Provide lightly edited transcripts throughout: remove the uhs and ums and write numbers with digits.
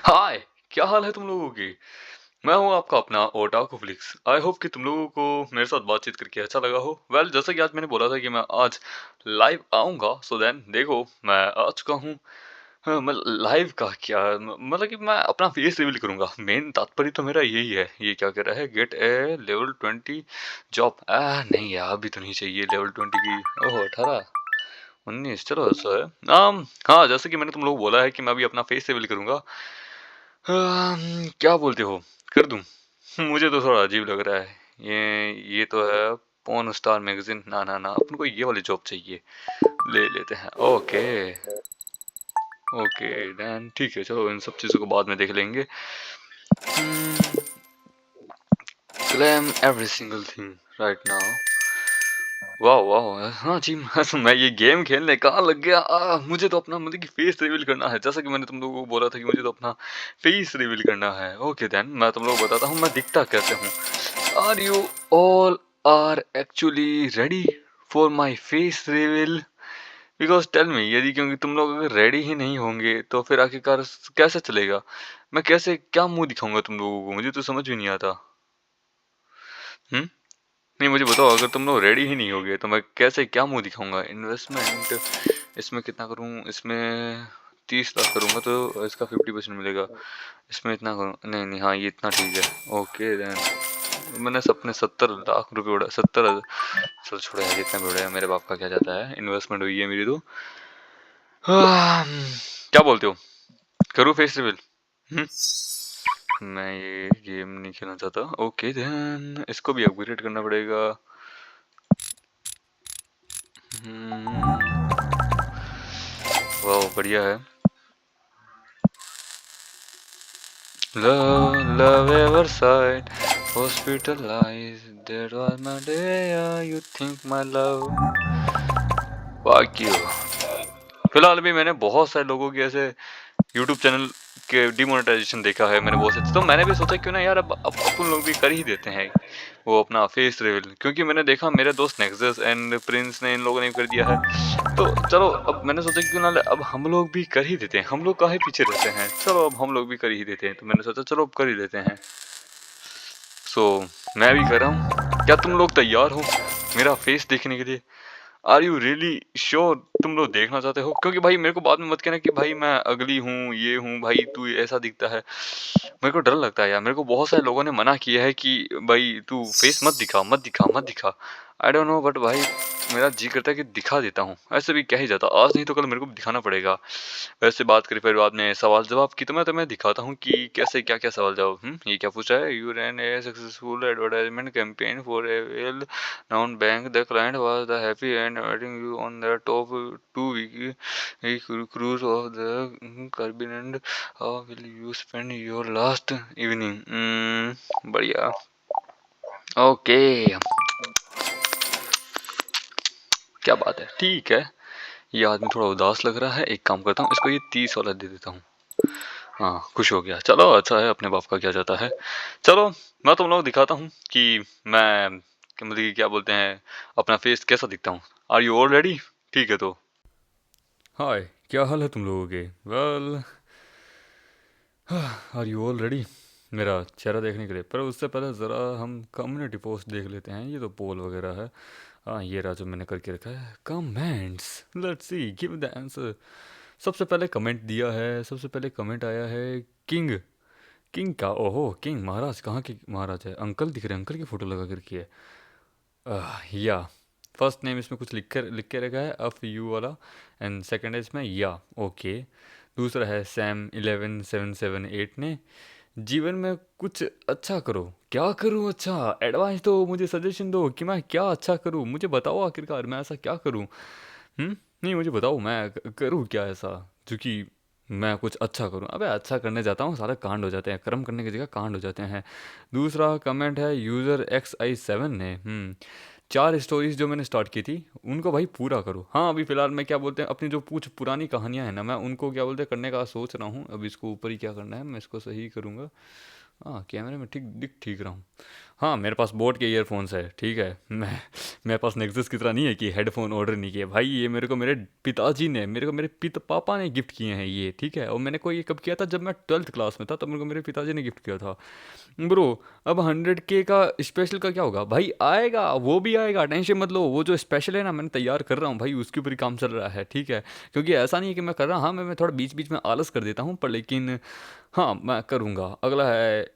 हाय, क्या हाल है तुम लोगों की? मैं हूँ आपका अपना ओटाकू फ्लिक्स। आई होप कि तुम लोगों को मेरे साथ बातचीत करके अच्छा लगा हो। जैसा कि आज मैंने बोला था कि मैं आज लाइव आऊँगा, सो देन देखो मैं आ चुका हूँ। हाँ, मैं लाइव का क्या मतलब कि मैं अपना फेस रिवील करूँगा। मेन तात्पर्य तो मेरा यही है। ये क्या कह रहा है, गेट ए लेवल 20 जॉब। नहीं यार, अभी तो नहीं चाहिए लेवल 20 की। ओह 18 19, चलो ऐसा है। हाँ, जैसे कि मैंने तुम लोग बोला है कि मैं अभी अपना फेस रिवील करूँगा। क्या बोलते हो, कर दूं? मुझे तो थोड़ा अजीब लग रहा है। ये तो है पोर्न स्टार मैगजीन। ना ना ना, अपन को ये वाली जॉब चाहिए। ले लेते हैं। ओके ओके देन ठीक है, चलो इन सब चीज़ों को बाद में देख लेंगे। Claim every single thing right now. वाह वाह, हाँ जी। मैं ये गेम खेलने कहाँ लग गया। मुझे तो अपना मतलब कि फेस रिवील करना है, जैसा कि मैंने तुम लोगों को बोला था कि मुझे तो अपना फेस रिवील करना है। ओके देन मैं तुम लोगों को बताता हूँ मैं दिखता कैसे हूँ। Are you all are actually ready for my face reveal? Because tell me, यदि क्योंकि तुम लोग अगर रेडी ही नहीं होंगे तो फिर आखिरकार कैसे चलेगा? मैं कैसे क्या मुंह दिखाऊंगा तुम लोगों को? मुझे तो समझ भी नहीं आता। हम्म नहीं, मुझे बताओ, अगर तुम लोग रेडी ही नहीं होगे तो मैं कैसे क्या मुंह दिखाऊंगा? इन्वेस्टमेंट इसमें कितना करूं? इसमें 30 लाख करूंगा तो इसका 50% मिलेगा। इसमें इतना करूं? नहीं नहीं, हाँ ये इतना ठीक है। ओके देन मैंने अपने 70 लाख रुपए उड़ा। 70, चल छोड़ो यार, जितना भी उड़ाया मेरे बाप का क्या जाता है। इन्वेस्टमेंट हुई है मेरी तो। क्या बोलते हो, करूँ फेस रिवील? मैं ये गेम नहीं खेलना चाहता। ओके देन इसको भी अपग्रेड करना पड़ेगा। वाह बढ़िया है। Love ever side, hospitalized. That was my day. You think my love? Fuck you. फिलहाल भी मैंने बहुत सारे लोगों के ऐसे यूट्यूब चैनल के डिमोनेटाइजेशन देखा है मैंने बहुत से, तो मैंने भी सोचा क्यों ना यार अब अपन लोग भी कर ही देते हैं वो अपना फेस रिवील। क्योंकि मैंने देखा मेरे दोस्त नेक्सस एंड प्रिंस ने, इन लोगों ने कर दिया है। तो चलो अब मैंने सोचा क्यों ना अब हम लोग भी कर ही देते हैं। हम लोग काहे पीछे रहते हैं, चलो अब हम लोग भी कर ही देते हैं। तो मैंने सोचा चलो अब कर ही देते हैं। सो मैं भी कर रहा हूँ। क्या तुम लोग तैयार हो मेरा फेस देखने के लिए? आर यू रियली श्योर तुम लोग देखना चाहते हो? क्योंकि भाई मेरे को बाद में मत कहना कि भाई मैं अगली हूँ, ये हूँ, भाई तू ऐसा दिखता है। मेरे को डर लगता है यार। मेरे को बहुत सारे लोगों ने मना किया है कि भाई तू फेस मत दिखा, मत दिखा, मत दिखा। आई डोंट नो बट भाई मेरा जी करता है कि दिखा देता हूँ। ऐसे भी क्या ही जाता, आज नहीं तो कल मेरे को दिखाना पड़ेगा। वैसे बात करें फिर बाद में सवाल जवाब की, तो मैं तुम्हें दिखाता हूँ कि कैसे क्या क्या सवाल जवाब। ये क्या पूछा है? You ran a successful advertisement campaign for a well known bank. The client was the happy and waiting you on the top 2 week cruise of the Caribbean. How will you spend your last evening? बढ़िया। Okay, क्या बात है, ठीक है। ये आदमी थोड़ा उदास लग रहा है। एक काम करता हूँ, इसको ये 30 वाला दे देता हूँ। हाँ खुश हो गया, चलो अच्छा है, अपने बाप का क्या जाता है। चलो मैं तुम लोग दिखाता हूँ कि मैं मतलब कि क्या बोलते हैं, अपना फेस कैसा दिखता हूँ। Are you all ready? ठीक है तो हाय, क्या हाल है तुम लोगों के? आर यू ऑल रेडी मेरा चेहरा देखने के लिए? पर उससे पहले ज़रा हम कम्युनिटी पोस्ट देख लेते हैं। ये तो पोल वगैरह है। हाँ ये रहा जो मैंने करके रखा है, comments. Let's see, give the answer. सबसे पहले कमेंट दिया है, सबसे पहले कमेंट आया है किंग। किंग का, ओहो किंग महाराज, कहाँ के महाराज है? अंकल दिख रहे हैं, अंकल की फ़ोटो लगा करके है। या फर्स्ट नेम इसमें कुछ लिख के रखा है, अफ यू वाला। एंड सेकंड है इसमें या। ओके। दूसरा है सैम 11778 ने, जीवन में कुछ अच्छा करो। क्या करूं अच्छा? एडवाइस दो मुझे, सजेशन दो कि मैं क्या अच्छा करूं। मुझे बताओ आखिरकार मैं ऐसा क्या करूं। नहीं मुझे बताओ मैं करूं क्या ऐसा जो कि मैं कुछ अच्छा करूं। अबे अच्छा करने जाता हूँ सारे कांड हो जाते हैं, कर्म करने की जगह कांड हो जाते हैं। दूसरा कमेंट है यूज़र XI7 ने, 4 स्टोरीज जो मैंने स्टार्ट की थी उनको भाई पूरा करो। हाँ अभी फ़िलहाल मैं क्या बोलते हैं, अपनी जो कुछ पुरानी कहानियाँ हैं ना, मैं उनको क्या बोलते हैं करने का सोच रहा हूँ। अब इसको ऊपर ही क्या करना है, मैं इसको सही करूँगा। हाँ, कैमरे में ठीक दिख ठीक रहा हूँ। हाँ, मेरे पास बोट के ईयरफोन्स है, ठीक है। मैं मेरे पास नेक्सस की तरह नहीं है कि हेडफोन ऑर्डर नहीं किए भाई। ये मेरे को मेरे पिताजी ने, मेरे को मेरे पापा ने गिफ्ट किए हैं ये, ठीक है। और मैंने को ये कब किया था, जब मैं 12th क्लास में था, तब मेरे को मेरे पिताजी ने गिफ्ट किया था ब्रो। अब 100K का स्पेशल का क्या होगा भाई, आएगा, वो भी आएगा, टेंशन मत लो। वो जो स्पेशल है ना, मैंने तैयार कर रहा हूँ भाई, उसके ऊपर ही काम चल रहा है, ठीक है। क्योंकि ऐसा नहीं है कि मैं कर रहा, हाँ मैं थोड़ा बीच बीच में आलस कर देता हूँ, पर लेकिन हाँ मैं करूँगा। अगला है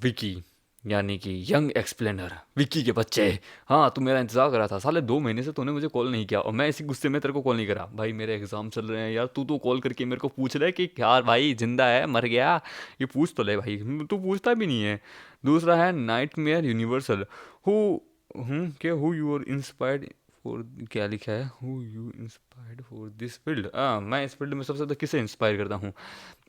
विकी, यानी कि यंग एक्सप्लेनर, विकी के बच्चे। हाँ, तू मेरा इंतजार कर रहा था साले 2 महीने से, तूने मुझे कॉल नहीं किया, और मैं इसी गुस्से में तेरे को कॉल नहीं करा भाई। मेरे एग्जाम चल रहे हैं यार, तू तो कॉल करके मेरे को पूछ रहा है कि क्या भाई जिंदा है मर गया, ये पूछ तो ले भाई, तू पूछता भी नहीं है। दूसरा है नाइटमेयर यूनिवर्सल, हु क्या, who you are inspired for, क्या लिखा है, who you inspired for this field. मैं इस फील्ड में सबसे ज़्यादा किसे इंस्पायर करता हूँ,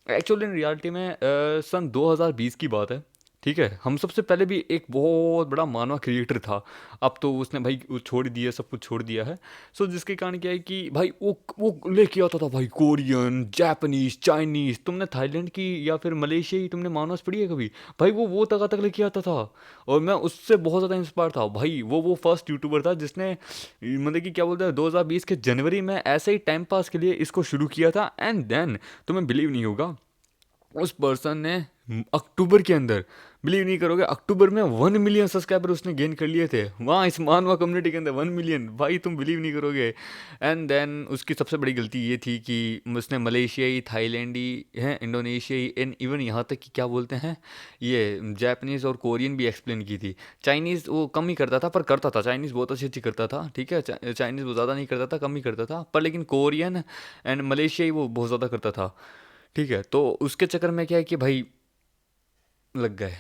एक्चुअली इन रियलिटी में सन 2020 की बात है, ठीक है। हम सबसे पहले भी एक बहुत बड़ा मानवा क्रिएटर था, अब तो उसने भाई वो छोड़ दिया, सब कुछ छोड़ दिया है। सो जिसके कारण क्या है कि भाई वो लेके आता था भाई कोरियन, जापानीज, चाइनीज। तुमने थाईलैंड की या फिर मलेशिया ही तुमने मानवास पढ़ी है कभी भाई, वो तक लेके आता था। और मैं उससे बहुत ज़्यादा इंस्पायर था भाई। वो फर्स्ट यूट्यूबर था जिसने मतलब कि क्या बोलते हैं 2020 के जनवरी में ऐसे ही टाइम पास के लिए इसको शुरू किया था। एंड देन तुम्हें बिलीव नहीं होगा, उस पर्सन ने अक्टूबर के अंदर, बिलीव नहीं करोगे, अक्टूबर में 1 मिलियन सब्सक्राइबर उसने गेन कर लिए थे वहाँ इस मानवा कम्युनिटी के अंदर। 1 मिलियन भाई, तुम बिलीव नहीं करोगे। एंड देन उसकी सबसे बड़ी गलती ये थी कि उसने मलेशियाई, थाईलैंडी है, इंडोनेशियाई, एंड इवन यहाँ तक कि क्या बोलते हैं ये जापानीज़ और कोरियन भी एक्सप्लेन की थी। चाइनीज़ वो कम ही करता था, पर करता था। चाइनीज़ बहुत अच्छी अच्छी करता था, ठीक है। चाइनीज़ वो ज़्यादा नहीं करता था, कम ही करता था, पर लेकिन कोरियन एंड मलेशियाई वो बहुत ज़्यादा करता था, ठीक है। तो उसके चक्कर में क्या है कि भाई लग गए,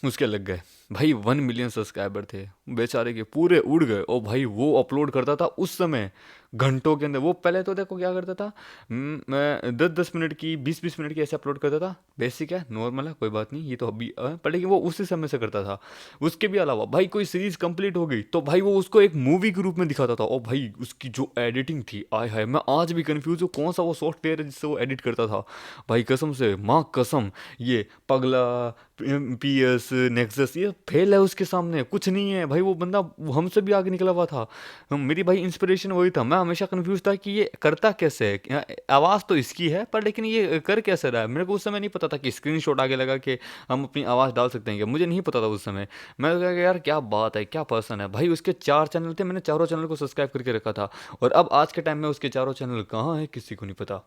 उसके लग गए भाई। 1 मिलियन सब्सक्राइबर थे बेचारे के, पूरे उड़ गए। और भाई वो अपलोड करता था उस समय घंटों के अंदर। वो पहले तो देखो क्या करता था, मैं 10-10 मिनट की, 20-20 मिनट की ऐसे अपलोड करता था। बेसिक है, नॉर्मल है, कोई बात नहीं, ये तो अभी पर लेकिन वो उसी समय से करता था। उसके भी अलावा भाई कोई सीरीज कंप्लीट हो गई तो भाई वो उसको एक मूवी के रूप में दिखाता था। और भाई उसकी जो एडिटिंग थी, आय हाय, मैं आज भी कंफ्यूज हूँ कौन सा वो सॉफ्टवेयर है जिससे वो एडिट करता था भाई। कसम से, माँ कसम, ये पगला, PS नेक्सस, ये फेल है उसके सामने, कुछ नहीं है भाई। वो बंदा हमसे भी आगे निकला हुआ था। मेरी भाई इंस्पिरेशन वही था। मैं हमेशा कंफ्यूज था कि ये करता कैसे है, आवाज़ तो इसकी है पर लेकिन ये कर कैसे रहा है। मेरे को उस समय नहीं पता था कि स्क्रीनशॉट आगे लगा के हम अपनी आवाज़ डाल सकते हैं क्या, मुझे नहीं पता था उस समय। मैं कहा यार क्या बात है, क्या पर्सन है भाई। उसके 4 चैनल थे, मैंने चारों चैनल को सब्सक्राइब करके रखा था। और अब आज के टाइम में उसके चारों चैनल कहाँ है किसी को नहीं पता।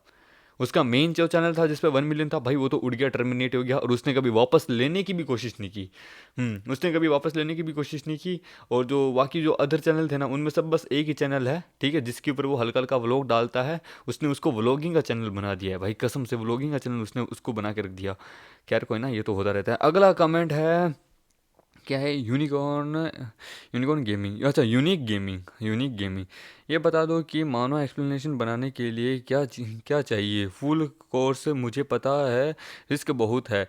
उसका मेन जो चैनल था जिस पे 1 मिलियन था भाई, वो तो उड़ गया, टर्मिनेट हो गया। और उसने कभी वापस लेने की भी कोशिश नहीं की। उसने कभी वापस लेने की भी कोशिश नहीं की। और जो बाकी जो अदर चैनल थे ना, उनमें सब बस एक ही चैनल है, ठीक है, जिसके ऊपर वो हल्का हल्का व्लॉग डालता है। उसने उसको व्लॉगिंग का चैनल बना दिया है भाई, कसम से व्लॉगिंग का चैनल उसने उसको बना के रख दिया। खैर कोई ना, ये तो होता रहता है। अगला कमेंट है, क्या है, यूनिकॉर्न, यूनिकॉर्न गेमिंग, अच्छा यूनिक गेमिंग, यूनिक गेमिंग। ये बता दो कि मानो एक्सप्लेनेशन बनाने के लिए क्या चाहिए। फुल कोर्स मुझे पता है, रिस्क बहुत है,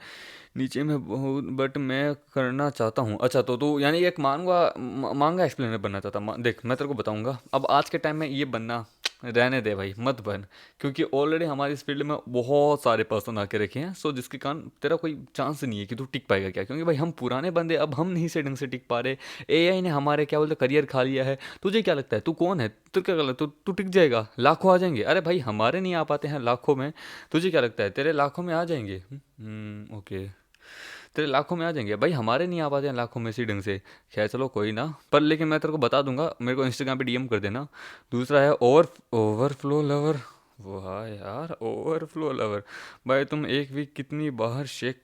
नीचे में बहुत, बट मैं करना चाहता हूँ। अच्छा तो यानी एक मांगा एक्सप्लेनर बनना चाहता। देख मैं तेरे को बताऊंगा, अब आज के टाइम में ये बनना रहने दे भाई, मत बन। क्योंकि ऑलरेडी हमारी इस फील्ड में बहुत सारे पर्सन आके रखे हैं। सो जिसके कारण तेरा कोई चांस नहीं है कि तू टिक पाएगा क्या। क्योंकि भाई हम पुराने बंदे, अब हम नहीं से ढंग से टिक पा रहे। AI ने हमारे क्या बोलते करियर खा लिया है। तुझे क्या लगता है तू कौन है, तू क्या लगता है तू टिक जाएगा, लाखों आ जाएंगे। अरे भाई हमारे नहीं आ पाते हैं लाखों में, तुझे क्या लगता है तेरे लाखों में आ जाएंगे। ओके, तेरे लाखों में आ जाएंगे भाई, हमारे नहीं आ पाते हैं लाखों में इसी ढंग से। खैर चलो कोई ना, पर लेकिन मैं तेरे को बता दूंगा, मेरे को इंस्टाग्राम पे DM कर देना। दूसरा है ओवरफ्लो लवर, वाह यार, ओवरफ्लो लवर। भाई तुम एक वीक कितनी बाहर शेक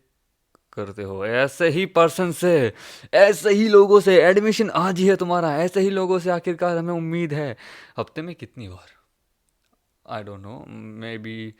करते हो ऐसे ही पर्सन से, ऐसे ही लोगों से। एडमिशन आज ही है तुम्हारा, ऐसे ही लोगों से आखिरकार हमें उम्मीद है। हफ्ते में कितनी बार, I don't know, maybe,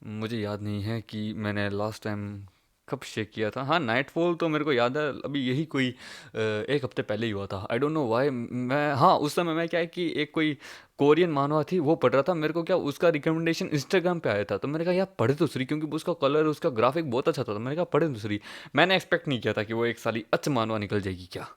मुझे याद नहीं है कि मैंने लास्ट टाइम कब शेक किया था। हाँ, नाइटफॉल तो मेरे को याद है, अभी यही कोई 1 हफ्ते पहले ही हुआ था। आई डोंट नो व्हाई। मैं, हाँ, उस समय मैं क्या है कि एक कोई कोरियन मानवा थी वो पढ़ रहा था। मेरे को क्या उसका रिकमेंडेशन इंस्टाग्राम पे आया था, तो मैंने कहा यार पढ़े तो सही, क्योंकि उसका कलर, उसका ग्राफिक बहुत अच्छा था। तो मैंने कहा पढ़े तो सही। मैंने एक्सपेक्ट नहीं किया था कि वो एक साली अच्छा मानवा निकल जाएगी क्या।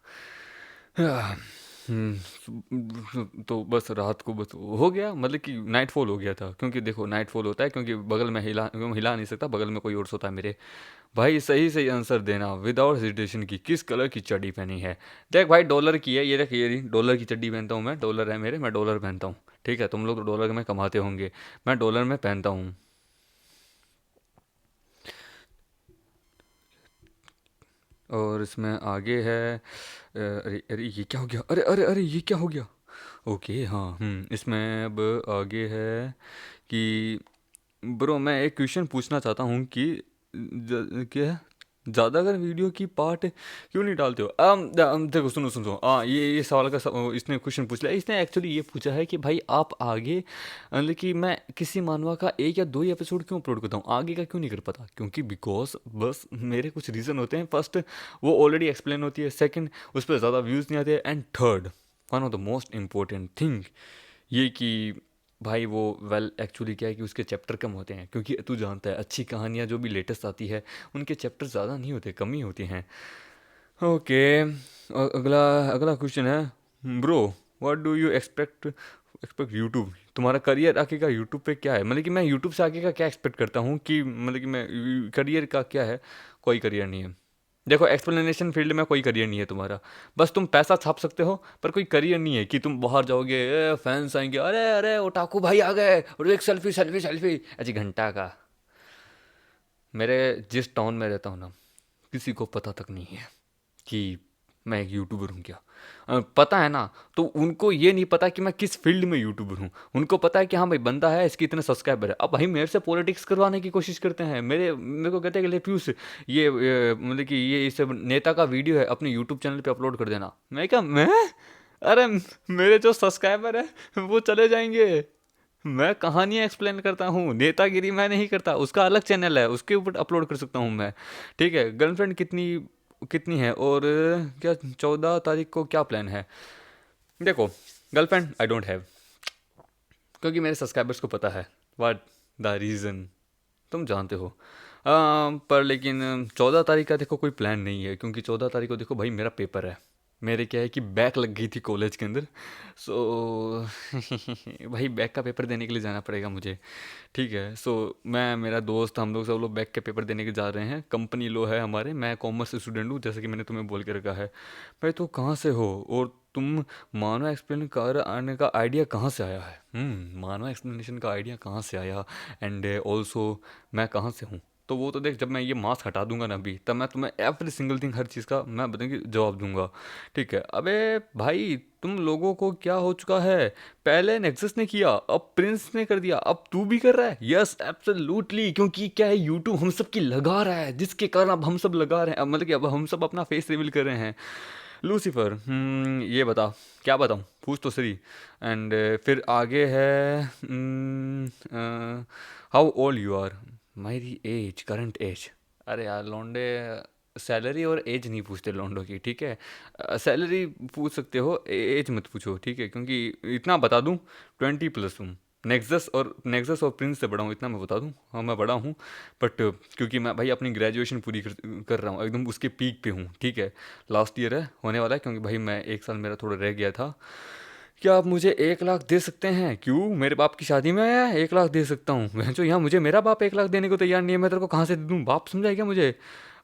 तो बस रात को बस हो गया, मतलब कि नाइटफॉल हो गया था, क्योंकि देखो नाइटफॉल होता है क्योंकि बगल में हिला नहीं सकता, बगल में कोई और सोता है मेरे। भाई सही सही आंसर देना विदाउट हेजिटेशन की, किस कलर की चड्डी पहनी है? देख भाई डॉलर की है, ये देख, ये डॉलर की चड्डी पहनता हूँ मैं, डॉलर है मेरे, मैं डॉलर पहनता हूँ। ठीक है, तुम लोग तो डॉलर में कमाते होंगे, मैं डॉलर में पहनता हूँ। और इसमें आगे है अरे अरे ये क्या हो गया, अरे अरे अरे ये क्या हो गया? ओके हाँ, इसमें अब आगे है कि ब्रो मैं एक क्वेश्चन पूछना चाहता हूँ कि क्या ज़्यादा अगर वीडियो की पार्ट क्यों नहीं डालते हो? देखो सुनो सुनो सुनो, हाँ ये सवाल का इसने क्वेश्चन पूछ लिया, इसने एक्चुअली ये पूछा है कि भाई आप आगे मतलब कि मैं किसी मानवा का एक या दो ही एपिसोड क्यों अपलोड करता हूँ, आगे का क्यों नहीं कर पाता? क्योंकि बिकॉज बस मेरे कुछ रीज़न होते हैं। फर्स्ट वो ऑलरेडी एक्सप्लेन होती है, सेकंड उस पर ज़्यादा व्यूज़ नहीं आते, and third one of the most important thing ये कि भाई वो एक्चुअली क्या है कि उसके चैप्टर कम होते हैं, क्योंकि तू जानता है अच्छी कहानियाँ जो भी लेटेस्ट आती है उनके चैप्टर ज़्यादा नहीं होते, कम ही होते हैं। ओके, अगला अगला क्वेश्चन है bro, what do you expect expect YouTube, तुम्हारा करियर आगे का यूट्यूब पे क्या है? मतलब कि मैं यूट्यूब से आगे का क्या एक्सपेक्ट करता हूँ कि मतलब कि मैं करियर का क्या है? कोई करियर नहीं है। देखो एक्सप्लेनेशन फील्ड में कोई करियर नहीं है तुम्हारा, बस तुम पैसा छाप सकते हो, पर कोई करियर नहीं है कि तुम बाहर जाओगे, फैंस आएंगे, अरे अरे ओटाकू भाई आ गए और एक सेल्फी सेल्फी सेल्फी अजी घंटा का। मेरे जिस टाउन में रहता हूँ ना, किसी को पता तक नहीं है कि मैं एक यूट्यूबर हूँ क्या। पता है ना, तो उनको ये नहीं पता कि मैं किस फील्ड में यूट्यूबर हूँ, उनको पता है कि हाँ भाई बंदा है, इसके इतने सब्सक्राइबर है। अब भाई मेरे से पॉलिटिक्स करवाने की कोशिश करते हैं, मेरे को कहते हैं कि ले पीयूष मतलब कि ये इस नेता का वीडियो है अपने यूट्यूब चैनल पे अपलोड कर देना। मैं क्या मैं अरे मेरे जो सब्सक्राइबर है वो चले जाएंगे। मैं कहानियाँ एक्सप्लेन करता हूँ, नेतागिरी मैं नहीं करता, उसका अलग चैनल है, उसके ऊपर अपलोड कर सकता हूँ मैं। ठीक है, गर्लफ्रेंड कितनी कितनी है और क्या 14 तारीख को क्या प्लान है? देखो गर्लफ्रेंड आई डोंट हैव, क्योंकि मेरे सब्सक्राइबर्स को पता है वाट द रीज़न, तुम जानते हो। पर लेकिन 14 तारीख का देखो कोई प्लान नहीं है, क्योंकि 14 तारीख को देखो भाई मेरा पेपर है, मेरे क्या है कि बैक लग गई थी कॉलेज के अंदर। सो भाई बैक का पेपर देने के लिए जाना पड़ेगा मुझे। ठीक है, सो मैं मेरा दोस्त हम लोग सब लोग बैक के पेपर देने के जा रहे हैं, कंपनी लो है हमारे, मैं कॉमर्स स्टूडेंट हूँ जैसे कि मैंने तुम्हें बोल के रखा है। भाई तो कहाँ से हो और तुम मानव एक्सप्लेन कर आने का आइडिया कहाँ से आया है? मानव एक्सप्लेनेशन का आइडिया कहाँ से आया, एंड ऑल्सो मैं कहाँ से हूँ? तो वो तो देख, जब मैं ये मास्क हटा दूंगा ना अभी, तब मैं तुम्हें एवरी सिंगल थिंग हर चीज़ का मैं बताऊँगी जवाब दूंगा। ठीक है, अबे भाई तुम लोगों को क्या हो चुका है? पहले नेक्सस ने किया, अब प्रिंस ने कर दिया, अब तू भी कर रहा है। यस एब्सोल्युटली, क्योंकि क्या है यूट्यूब हम सब की लगा रहा है, जिसके कारण अब हम सब लगा रहे हैं, अब मतलब कि अब हम सब अपना फेस रिवील कर रहे हैं। लूसीफर, ये बता, क्या बताऊँ, पूछ तो सही। एंड फिर आगे है हाउ ओल्ड यू आर, मेरी एज, करंट एज। अरे यार लौंडे सैलरी और एज नहीं पूछते लौंडों की, ठीक है? सैलरी पूछ सकते हो, एज मत पूछो, ठीक है? क्योंकि इतना बता दूं, 20+ हूँ। नेक्सस और प्रिंस से बड़ा हूँ, इतना मैं बता दूं। हाँ मैं बड़ा हूँ, बट क्योंकि मैं भाई अपनी ग्रेजुएशन पूरी कर रहा हूँ, एकदम उसके पीक पे हूँ। ठीक है, लास्ट ईयर है, होने वाला है, क्योंकि भाई मैं एक साल मेरा थोड़ा रह गया था। क्या आप मुझे 1 लाख दे सकते हैं? क्यों, मेरे बाप की शादी में आया है? 1 लाख दे सकता हूँ मैं, जो यहाँ मुझे मेरा बाप 1 लाख देने को तैयार नहीं है, मैं तेरे को कहाँ से दे दूँ? बाप समझाए क्या मुझे?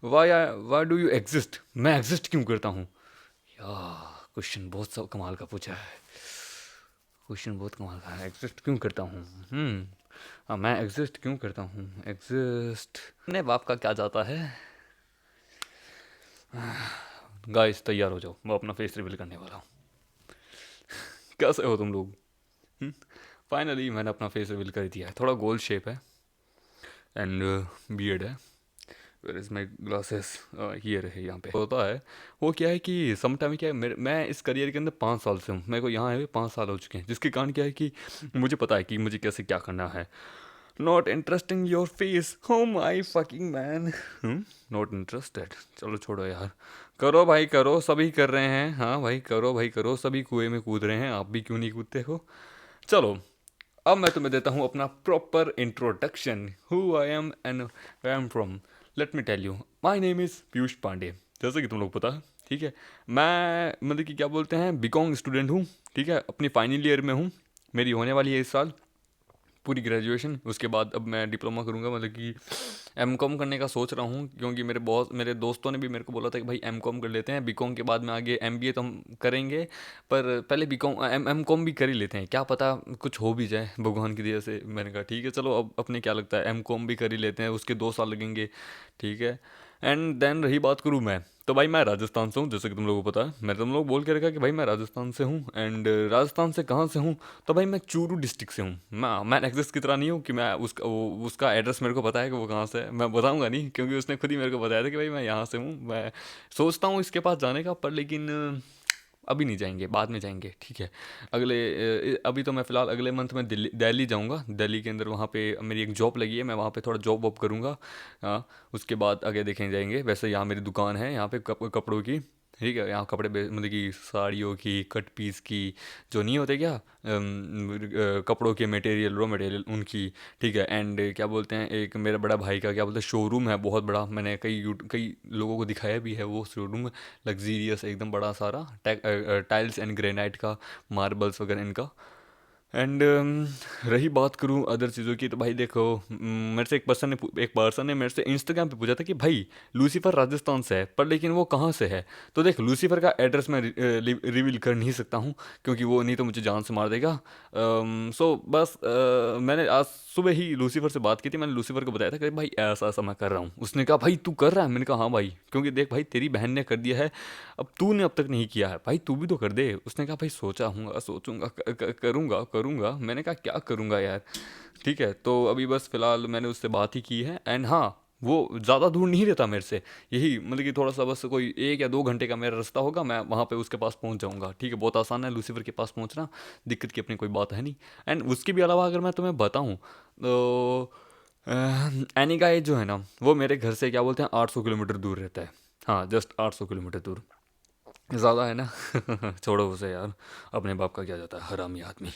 Why why do you exist, मैं एग्जिस्ट क्यों करता हूँ? यार क्वेश्चन बहुत सब कमाल का पूछा है, क्वेश्चन बहुत कमाल का है, एग्जिस्ट क्यों करता हूँ? हाँ मैं एग्जिस्ट क्यों करता हूँ, एग्जिस्ट अपने बाप का क्या जाता है। गाइस तैयार हो जाओ, मैं अपना फेस रिवील करने वाला हूँ। कैसे हो तुम लोग? फाइनली मैंने अपना फेस रिवील कर दिया है, थोड़ा गोल शेप है एंड बियर्ड है। Where is my glasses, here है, यहाँ पे होता है। वो क्या है कि सम टाइम क्या है, मैं इस करियर के अंदर 5 साल से हूँ, मेरे को यहाँ आए 5 साल हो चुके हैं, जिसके कारण क्या है कि मुझे पता है कि मुझे कैसे क्या करना है। नॉट इंटरेस्टिंग योर फेस, हो my fucking man, not interested. चलो छोड़ो यार, करो भाई करो, सभी कर रहे हैं, हाँ भाई करो भाई करो, सभी कुएं में कूद रहे हैं, आप भी क्यों नहीं कूदते हो? चलो अब मैं तुम्हें देता हूँ अपना proper introduction, who I am and where I am from. Let me tell you, my name is Piyush Pandey, जैसे कि तुम लोग पता है ठीक है। मैं मतलब कि क्या बोलते हैं, बीकॉम स्टूडेंट हूँ, ठीक है, अपनी फाइनल ईयर में हूँ, मेरी होने वाली है इस साल पूरी ग्रेजुएशन। उसके बाद अब मैं डिप्लोमा करूँगा, मतलब कि एम कॉम करने का सोच रहा हूँ, क्योंकि मेरे दोस्तों ने भी मेरे को बोला था कि भाई एम कॉम कर लेते हैं, बी कॉम के बाद में आगे एम बी ए तो हम करेंगे, पर पहले बी कॉम एम कॉम भी कर ही लेते हैं, क्या पता कुछ हो भी जाए भगवान की दया से। मैंने कहा ठीक है चलो, अब अपने क्या लगता है, एम कॉम भी कर ही लेते हैं, उसके 2 साल लगेंगे, ठीक है। एंड देन रही बात करूँ मैं, तो भाई मैं राजस्थान से हूँ, जैसे कि तुम लोगों को पता है, मैं तुम लोग बोल के रखा कि भाई मैं राजस्थान से हूँ। एंड राजस्थान से कहाँ से हूँ, तो भाई मैं चूरू डिस्ट्रिक्ट से हूँ। मैं नेक्सस की तरह नहीं हूँ कि मैं उसका एड्रेस मेरे को पता है कि वो कहाँ से है, मैं बताऊँगा नहीं, क्योंकि उसने खुद ही मेरे को बताया था कि भाई मैं यहाँ से हूँ। मैं सोचता हूँ इसके पास जाने का, पर लेकिन अभी नहीं जाएंगे, बाद में जाएंगे, ठीक है। अभी तो मैं फ़िलहाल अगले मंथ में दिल्ली जाऊँगा, दिल्ली के अंदर वहाँ पे मेरी एक जॉब लगी है, मैं वहाँ पे थोड़ा जॉब वॉब करूँगा। हाँ, उसके बाद आगे देखें जाएंगे। वैसे यहाँ मेरी दुकान है यहाँ पे कपड़ों की, ठीक है, यहाँ कपड़े मतलब कि साड़ियों की, कट पीस की, जो नहीं होते क्या कपड़ों के मटेरियल, रॉ मटेरियल उनकी, ठीक है। एंड क्या बोलते हैं, एक मेरा बड़ा भाई का क्या बोलते हैं शोरूम है बहुत बड़ा, मैंने कई लोगों को दिखाया भी है वो शोरूम, लग्जीरियस एकदम बड़ा सारा, टाइल्स एंड ग्रेनाइट का, मार्बल्स वगैरह इनका। एंड रही बात करूँ अदर चीज़ों की, तो भाई देखो, मेरे से एक पर्सन ने मेरे से इंस्टाग्राम पे पूछा था कि भाई लूसीफर राजस्थान से है, पर लेकिन वो कहाँ से है। तो देख, लूसीफर का एड्रेस मैं रिवील कर नहीं सकता हूँ, क्योंकि वो नहीं तो मुझे जान से मार देगा। सो बस मैंने आज सुबह ही लूसीफर से बात की थी, मैंने लूसीफर को बताया था कि भाई ऐसा ऐसा मैं कर रहा हूँ। उसने कहा भाई तू कर रहा है, मैंने कहा हाँ भाई, क्योंकि देख भाई तेरी बहन ने कर दिया है, अब तूने अब तक नहीं किया है, भाई तू भी तो कर दे। उसने कहा भाई सोचा हूँ, सोचूंगा, करूँगा करूँगा। मैंने कहा क्या करूँगा यार, ठीक है। तो अभी बस फिलहाल मैंने उससे बात ही की है। एंड हाँ, वो ज़्यादा दूर नहीं रहता मेरे से, यही मतलब कि थोड़ा सा बस कोई 1 या 2 घंटे का मेरा रास्ता होगा, मैं वहाँ पे उसके पास पहुँच जाऊँगा, ठीक है। बहुत आसान है लूसीफर के पास पहुँचना, दिक्कत की अपनी कोई बात है नहीं। एंड उसके भी अलावा अगर मैं तुम्हें बताऊँ, तो एनी गाय जो है ना, वो मेरे घर से क्या बोलते हैं 800 किलोमीटर दूर रहता है। हाँ, जस्ट 800 किलोमीटर दूर, ज़्यादा है ना। छोड़ो उसे यार, अपने बाप का क्या जाता है, हरामी आदमी।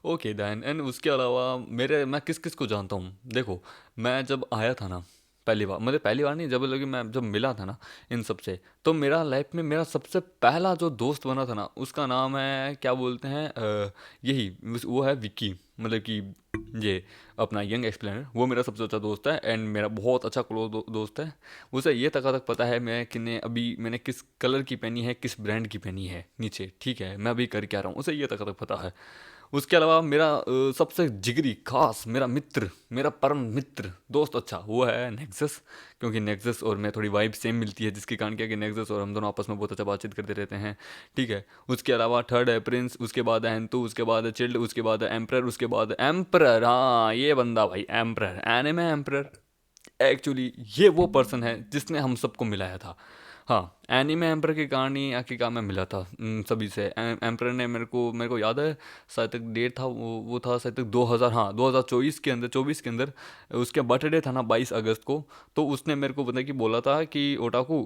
Okay then. एंड उसके अलावा मेरे मैं किस किस को जानता हूँ, देखो, मैं जब आया था ना पहली बार, मतलब पहली बार नहीं, जब लगे मैं जब मिला था ना इन सब से, तो मेरा लाइफ में मेरा सबसे पहला जो दोस्त बना था ना, उसका नाम है क्या बोलते हैं यही वो है विक्की, मतलब कि ये अपना यंग एक्सप्लेनर, वो मेरा सबसे अच्छा दोस्त है। एंड मेरा बहुत अच्छा क्लोज दोस्त है। उसे ये तक पता है मैं किने अभी मैंने किस कलर की पहनी है, किस ब्रांड की पहनी है नीचे, ठीक है, मैं अभी कर क्या रहा हूँ, उसे ये तक पता है। उसके अलावा मेरा सबसे जिगरी खास मेरा मित्र, मेरा परम मित्र दोस्त अच्छा, वो है नेक्सस, क्योंकि नेक्सस और मैं थोड़ी वाइब सेम मिलती है, जिसके कारण क्या कि नेक्सस और हम दोनों आपस में बहुत अच्छा बातचीत करते रहते हैं, ठीक है। उसके अलावा थर्ड है प्रिंस, उसके बाद है हेंतु, उसके बाद है चिल्ड, उसके बाद है एम्प्रर, उसके बाद है एम्प्रर। हाँ, ये बंदा भाई एम्प्रर, एनिमे एम्प्रर, एक्चुअली ये वो पर्सन है जिसने हम सबको मिलाया था। हाँ, एनीमे एम्पर के कारण ही आखिरकार मैं मिला था सभी से। एम्पर ने मेरे को याद है, शायद तक डेट था वो था शायद तक 2000, हाँ 2024 के अंदर, 24 के अंदर उसके बर्थडे था ना 22 अगस्त को। तो उसने मेरे को पता कि बोला था कि ओटाकू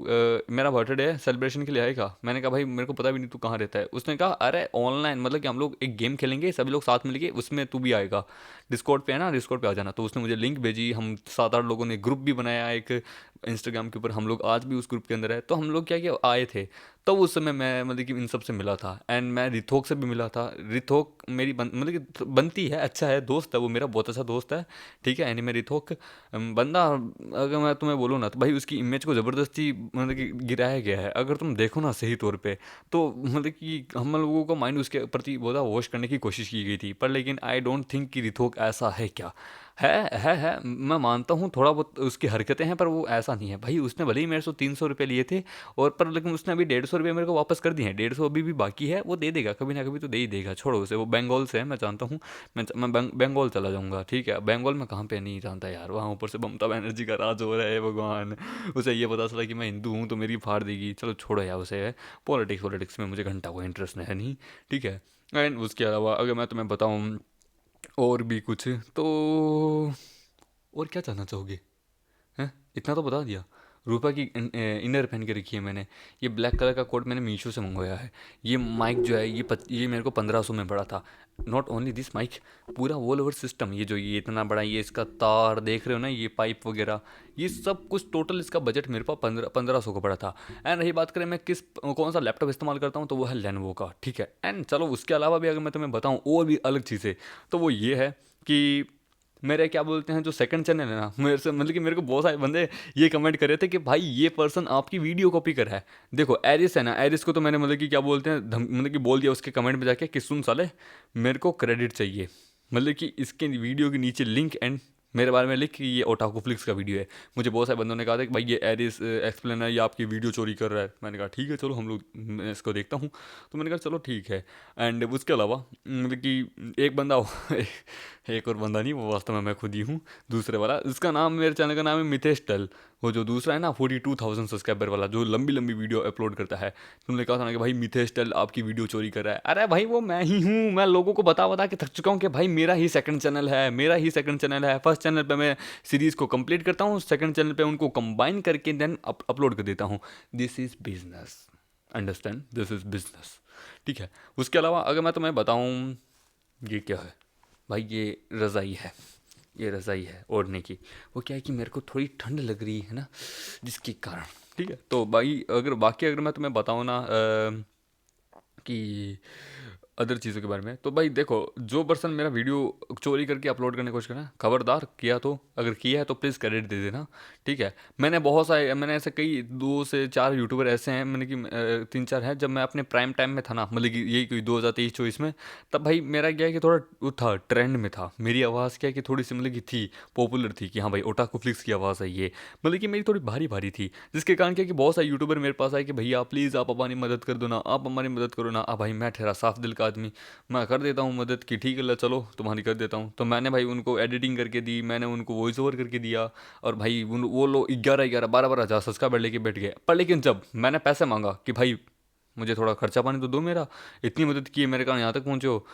मेरा बर्थडे है, सेलिब्रेशन के लिए आएगा। मैंने कहा भाई मेरे को पता भी नहीं तू कहाँ रहता है। उसने कहा अरे ऑनलाइन, मतलब कि हम लोग एक गेम खेलेंगे सभी लोग साथ मिलके, उसमें तू भी आएगा, डिस्कॉर्ड पे है ना, डिस्कॉर्ड पे आ जाना। तो उसने मुझे लिंक भेजी, हम 7-8 लोगों ने ग्रुप भी बनाया एक इंस्टाग्राम के ऊपर, हम लोग आज भी उस ग्रुप के अंदर है। तो हम लोग क्या किया आए थे, तो उस समय मैं मतलब कि इन सब से मिला था। एंड मैं रिथोक से भी मिला था। रिथोक मेरी मतलब कि बनती है, अच्छा है, दोस्त है वो मेरा, बहुत अच्छा दोस्त है, ठीक है। एनीमे रिथोक बंदा, अगर मैं तुम्हें बोलूँ ना, तो भाई उसकी इमेज को ज़बरदस्ती मतलब कि गिराया गया है। अगर तुम देखो ना सही तौर पे, तो मतलब कि हम लोगों का माइंड उसके प्रति बहुत वॉश करने की कोशिश की गई थी। पर लेकिन आई डोंट थिंक कि रिथोक ऐसा है क्या, है मैं मानता हूँ थोड़ा बहुत उसकी हरकतें हैं, पर वो ऐसा नहीं है भाई। उसने भले ही मेरे से 300 रुपये लिए थे, और पर लेकिन उसने अभी 150 रुपये मेरे को वापस कर दिए हैं। 150 अभी भी बाकी है, वो दे देगा कभी ना कभी तो दे ही देगा। छोड़ो उसे, वो बंगाल से है, मैं जानता हूँ। मैं बंगाल चला जाऊँगा, ठीक है। बंगाल में कहाँ पे नहीं जानता यार, वहाँ ऊपर से ममता बनर्जी का राज हो रहा है, भगवान। उसे ये पता चला कि मैं हिंदू हूँ तो मेरी फाड़ देगी। चलो छोड़ो यार उसे, पॉलिटिक्स में मुझे घंटा को इंटरेस्ट है नहीं, ठीक है। एंड उसके अलावा अगर मैं तुम्हें बताऊँ और भी कुछ, तो और क्या जानना चाहोगे, हैं, इतना तो बता दिया। रूपा की इनर पहन के रखी है मैंने। ये ब्लैक कलर का कोट मैंने मीशो से मंगवाया है। ये माइक जो है ये मेरे को 1500 में पड़ा था। नॉट ओनली दिस माइक, पूरा ऑल ओवर सिस्टम, ये जो ये इतना बड़ा ये इसका तार देख रहे हो ना, ये पाइप वगैरह, ये सब कुछ टोटल इसका बजट मेरे पास 1500 का पड़ा था। एंड रही बात करें मैं कौन सा लैपटॉप इस्तेमाल करता हूँ, तो वो है लेनोवो का, ठीक है। एंड चलो उसके अलावा भी अगर मैं तुम्हें बताऊँ और भी अलग चीज़ें, तो वो ये है कि मेरे क्या बोलते हैं जो सेकंड चैनल है ना, मेरे से मतलब कि मेरे को बहुत सारे बंदे ये कमेंट कर रहे थे कि भाई ये पर्सन आपकी वीडियो कॉपी कर रहा है। देखो एरिस है ना, एरिस को तो मैंने मतलब कि क्या बोलते हैं मतलब कि बोल दिया उसके कमेंट में जाके कि सुन साले, मेरे को क्रेडिट चाहिए, मतलब कि इसके वीडियो के नीचे लिंक एंड मेरे बारे में लिख कि ये ओटाकू फ्लिक्स का वीडियो है। मुझे बहुत सारे बंदों ने कहा था कि भाई ये एरिस एक्सप्लेनर ये आपकी वीडियो चोरी कर रहा है। मैंने कहा ठीक है चलो हम लोग, मैं इसको देखता हूँ। तो मैंने कहा चलो ठीक है। एंड उसके अलावा मतलब कि एक बंदा एक और बंदा नहीं, वो वास्तव में मैं खुद ही हूँ, दूसरे वाला। इसका नाम, मेरे चैनल का नाम है मितेश टल। वो जो दूसरा है ना 42,000 सब्सक्राइबर वाला, जो लंबी लंबी वीडियो अपलोड करता है, तुमने कहा था ना कि भाई मितेश टल आपकी वीडियो चोरी कर रहा है। अरे भाई वो मैं ही हूँ। मैं लोगों को बता बता के थक चुका हूँ कि भाई मेरा ही सेकंड चैनल है, मेरा ही सेकंड चैनल है। फर्स्ट चैनल पे मैं सीरीज़ को कंप्लीट करता हूँ, सेकंड चैनल पे उनको कंबाइन करके देन अपलोड कर देता हूँ। This is business, understand, this is business, ठीक है। उसके अलावा अगर मैं तुम्हें बताऊँ, ये क्या है भाई, ये रज़ाई है, ये रज़ाई है ओढ़ने की। वो क्या है कि मेरे को थोड़ी ठंड लग रही है ना, जिसके कारण, ठीक है। तो भाई अगर बाकी अगर मैं तुम्हें बताऊँ ना कि अदर चीज़ों के बारे में, तो भाई देखो जो पर्सन मेरा वीडियो चोरी करके अपलोड करने की कोशिश करना, खबरदार, किया तो अगर किया है तो प्लीज़ क्रेडिट दे देना, ठीक है। मैंने ऐसे कई 2 से 4 यूट्यूबर ऐसे हैं, मैंने कि 3-4 हैं, जब मैं अपने प्राइम टाइम में था ना, मतलब कि यही कोई 2023-24 में, तब भाई मेरा क्या है कि थोड़ा वो था, ट्रेंड में था। मेरी आवाज़ क्या है कि थोड़ी सी मतलब कि थी, पॉपुलर थी, कि हाँ भाई ओटाकू फ्लिक्स की आवाज़ है ये, मतलब कि मेरी थोड़ी भारी भारी थी। जिसके कारण क्या है कि बहुत सारे यूट्यूबर मेरे पास आए कि भैया प्लीज़ आप हमारी मदद कर दो ना, आप हमारी मदद करो ना। भाई मैं ठहरा साफ दिल का आदमी, मैं कर देता हूँ मदद की, ठीक है ला चलो तुम्हारी कर देता हूँ। तो मैंने भाई उनको एडिटिंग करके दी, मैंने उनको वॉइस ओवर करके दिया, और भाई वो लोग 11-11 12-12 हज़ार सब्सक्राइबर लेके बैठ गए। पर लेकिन जब मैंने पैसे मांगा कि भाई मुझे थोड़ा खर्चा पानी तो दो मेरा, इतनी मदद की है मेरे कारण यहाँ तक पहुँचे हो,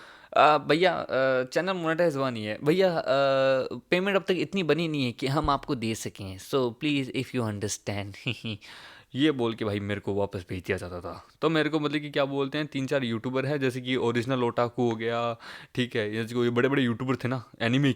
भैया चैनल मोनेटाइज हुआ नहीं है भैया, पेमेंट अब तक इतनी बनी नहीं है कि हम आपको दे सकें, so please if you understand ये बोल के भाई मेरे को वापस भेज दिया जाता था। तो मेरे को मतलब कि क्या बोलते हैं, 3-4 यूट्यूबर है, जैसे कि ओरिजिनल ओटाकू हो गया, ठीक है, जैसे कोई बड़े बड़े यूट्यूबर थे ना, एनिमे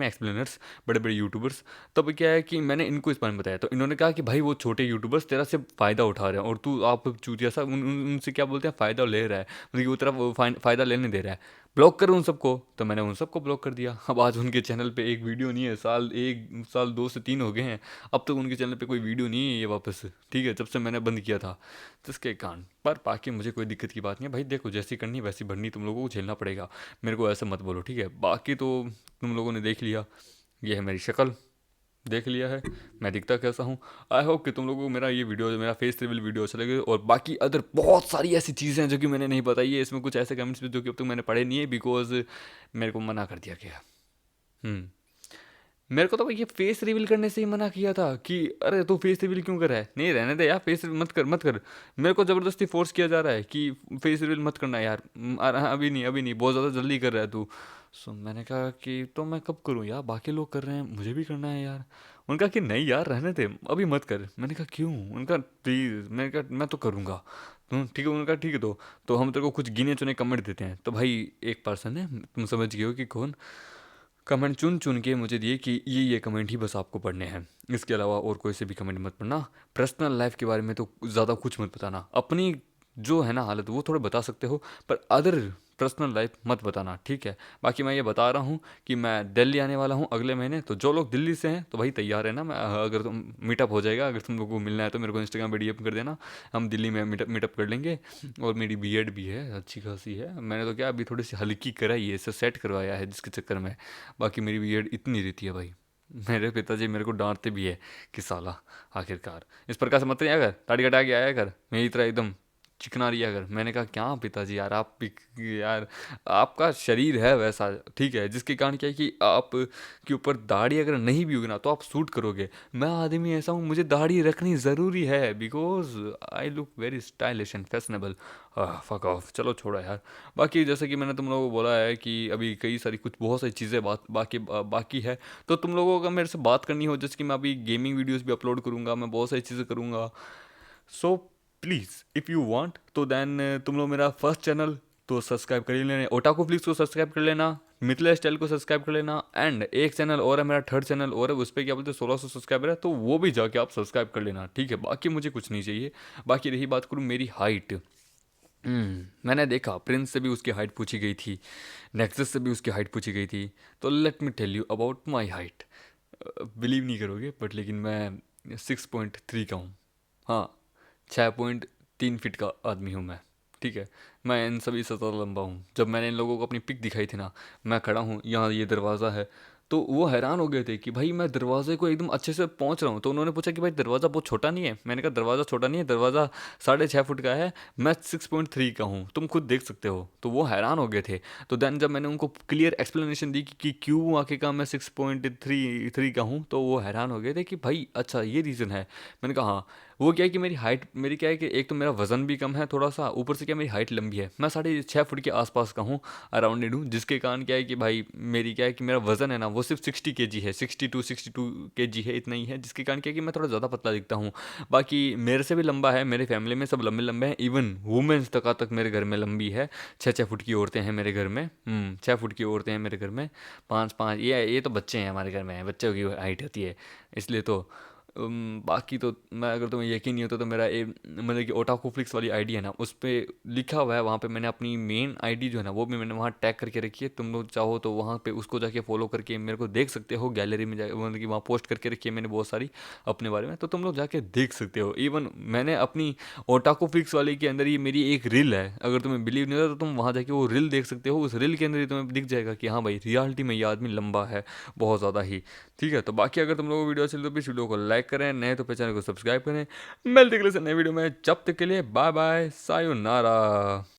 एक्सप्लेनर्स, बड़े बड़े यूट्यूबर्स। तब क्या है कि मैंने इनको इस बारे में बताया, तो इन्होंने कहा कि भाई वो छोटे यूट्यूबर्स तेरा से फ़ायदा उठा रहे हैं, और तू आप चूतिया सा उनसे क्या बोलते हैं फ़ायदा ले रहा है, मतलब कि वो तेरा फ़ायदा लेने दे रहा है, ब्लॉक कर उन सबको। तो मैंने उन सबको ब्लॉक कर दिया। अब आज उनके चैनल पे एक वीडियो नहीं है, 1 साल 2 से 3 हो गए हैं, अब तक उनके चैनल पे कोई वीडियो नहीं है ये वापस, ठीक है, जब से मैंने बंद किया था। तो इसके कारण पर बाकी मुझे कोई दिक्कत की बात नहीं है भाई, देखो जैसी करनी वैसी भरनी, तुम लोगों को झेलना पड़ेगा, मेरे को ऐसे मत बोलो, ठीक है। बाकी तो तुम लोगों ने देख लिया, ये है मेरी शक्ल, देख लिया है मैं दिखता कैसा हूँ। आई होप कि तुम लोगों को मेरा ये वीडियो, मेरा फेस रिवील वीडियो अच्छा लगे। और बाकी अदर बहुत सारी ऐसी चीज़ें हैं जो कि मैंने नहीं बताई है इसमें, कुछ ऐसे कमेंट्स भी जो कि अब तक मैंने पढ़े नहीं है, बिकॉज मेरे को मना कर दिया गया। हम्म मेरे को तो भाई ये फेस रिवील करने से ही मना किया था कि अरे तू फेस रिवील क्यों कर रहा है, नहीं रहने दे यार, फेस रिवील मत कर मत कर। मेरे को ज़बरदस्ती फोर्स किया जा रहा है कि फेस रिवील मत करना यार, अभी नहीं अभी नहीं, बहुत ज़्यादा जल्दी कर रहा है तू। सो मैंने कहा कि तो मैं कब करूँ यार, बाकी लोग कर रहे हैं मुझे भी करना है यार। उनका कि नहीं यार रहने दे अभी मत कर। मैंने कहा क्यों, उनका प्लीज़, मैंने कहा मैं तो करूँगा। ठीक है, उनका ठीक है, तो हम तेरे को कुछ गिने चुने कमेंट देते हैं। तो भाई एक पर्सन है, तुम समझ गए हो कि कौन, कमेंट चुन चुन के मुझे दिए कि ये कमेंट ही बस आपको पढ़ने हैं, इसके अलावा और कोई से भी कमेंट मत पढ़ना, पर्सनल लाइफ के बारे में तो ज़्यादा कुछ मत बताना, अपनी जो है ना हालत वो थोड़े बता सकते हो, पर अदर पर्सनल लाइफ मत बताना, ठीक है। बाकी मैं ये बता रहा हूँ कि मैं दिल्ली आने वाला हूँ अगले महीने, तो जो लोग दिल्ली से हैं तो भाई तैयार है ना, मैं अगर तुम मीटअप हो जाएगा, अगर तुम लोगों को मिलना है तो मेरे को इंस्टाग्राम पे डीएम कर देना, हम दिल्ली में मीटअप कर लेंगे। और मेरी बीएड भी है, अच्छी खासी है, मैंने तो क्या अभी थोड़ी सी हल्की कराई है, इसे सेट करवाया है जिसके चक्कर में, बाकी मेरी बीएड इतनी रहती है भाई। मेरे पिताजी मेरे को डांटते भी है कि साला आखिरकार इस प्रकार से मत नहीं आया कर, दाढ़ी कटा के आया कर, मेरी तरह एकदम चिकना रही है अगर। मैंने कहा क्या पिताजी यार, आप यार आपका शरीर है वैसा, ठीक है, जिसके कारण क्या है कि आप के ऊपर दाढ़ी अगर नहीं भी होगी ना तो आप सूट करोगे। मैं आदमी ऐसा हूँ, मुझे दाढ़ी रखनी ज़रूरी है because I look very stylish and fashionable. Fuck off, चलो छोड़ो यार। बाकी जैसे कि मैंने तुम लोगों को बोला है कि अभी कई सारी कुछ बहुत सारी चीज़ें बाकी है, तो तुम लोगों का मेरे से बात करनी हो, जैसे कि मैं अभी गेमिंग वीडियोस भी अपलोड करूँगा, मैं बहुत सारी चीज़ें करूँगा। So please if you want तो देन तुम लोग मेरा फर्स्ट चैनल तो सब्सक्राइब कर ही लेना, ओटाको फ्लिक्स को सब्सक्राइब कर लेना, मिथिला स्टाइल को सब्सक्राइब कर लेना, एंड एक चैनल और है मेरा, थर्ड चैनल और है, उस पर क्या बोलते हैं 1600 सब्सक्राइबर है, तो वो भी जाके आप सब्सक्राइब कर लेना, ठीक है। बाकी मुझे कुछ नहीं चाहिए। बाकी रही बात करूँ मेरी हाइट, मैंने देखा प्रिंस से भी उसकी हाइट पूछी गई थी, नेक्सस से भी उसकी हाइट पूछी गई थी, तो let me tell you about my height. Believe नहीं करोगे बट लेकिन मैं 6.3 का हूँ। हाँ, 6.3 फीट का आदमी हूँ मैं, ठीक है। मैं इन सभी से ज़्यादा लंबा हूँ। जब मैंने इन लोगों को अपनी पिक दिखाई थी ना, मैं खड़ा हूँ यहाँ, ये दरवाज़ा है, तो वो हैरान हो गए थे कि भाई मैं दरवाजे को एकदम अच्छे से पहुँच रहा हूँ। तो उन्होंने पूछा कि भाई दरवाज़ा बहुत छोटा नहीं है? मैंने कहा दरवाज़ा छोटा नहीं है, दरवाज़ा 6.5 फुट का है, मैं 6.3 का हूँ, तुम खुद देख सकते हो। तो वो हैरान हो गए थे। तो देन जब मैंने उनको क्लियर एक्सप्लेनेशन दी कि क्यों आखिरकार मैं 6.3 का हूँ, तो वो हैरान हो गए थे कि भाई अच्छा ये रीज़न है। मैंने कहा हाँ। वो क्या है कि मेरी हाइट, मेरी क्या है कि एक तो मेरा वजन भी कम है थोड़ा सा, ऊपर से क्या मेरी हाइट लंबी है, मैं 6.5 फुट के आसपास का हूँ, अराउंडेड हूँ, जिसके कारण क्या है कि भाई मेरी क्या है कि मेरा वजन है ना वो सिर्फ 60 kg है, 62 kg है, इतना ही है, जिसके कारण क्या है कि मैं थोड़ा ज़्यादा पतला दिखता हूँ। बाकी मेरे से भी लंबा है, मेरे फैमिली में सब लंबे लंबे हैं, इवन वुमेन्स तक मेरे घर में लंबी है। 6-6 फुट की औरतें हैं मेरे घर में, 6 फुट की औरतें हैं मेरे घर में, 5-5, ये तो बच्चे हैं हमारे घर में, बच्चों की हाइट होती है, इसलिए तो बाकी तो मैं, अगर तुम्हें यकीन नहीं होता तो मेरा मतलब कि ओटाको फ्लिक्स वाली आईडी है ना, उस पर लिखा हुआ है, वहाँ पे मैंने अपनी मेन आईडी जो है ना वो भी मैंने वहाँ टैग करके रखी है। तुम लोग चाहो तो वहाँ पे उसको जाके फॉलो करके मेरे को देख सकते हो, गैलरी में जा, मतलब कि वहाँ पोस्ट करके रखी है मैंने बहुत सारी अपने बारे में, तो तुम लोग जाके देख सकते हो। इवन मैंने अपनी ओटाको फ्लिक्स वाले के अंदर ही मेरी एक रील है, अगर तुम्हें बिलीव नहीं होता तो तुम वहाँ जाके वो रील देख सकते हो। उस रील के अंदर ही तुम्हें दिख जाएगा कि हाँ भाई रियलिटी में ये आदमी लंबा है बहुत ज़्यादा ही, ठीक है। तो बाकी अगर तुम लोगों को वीडियो अच्छी लगी तो प्लीज़ वीडियो को लाइक करें, नए तो चैनल को सब्सक्राइब करें। मिलते हैं अगले नए वीडियो में, जब तक के लिए बाय बाय, सायोनारा।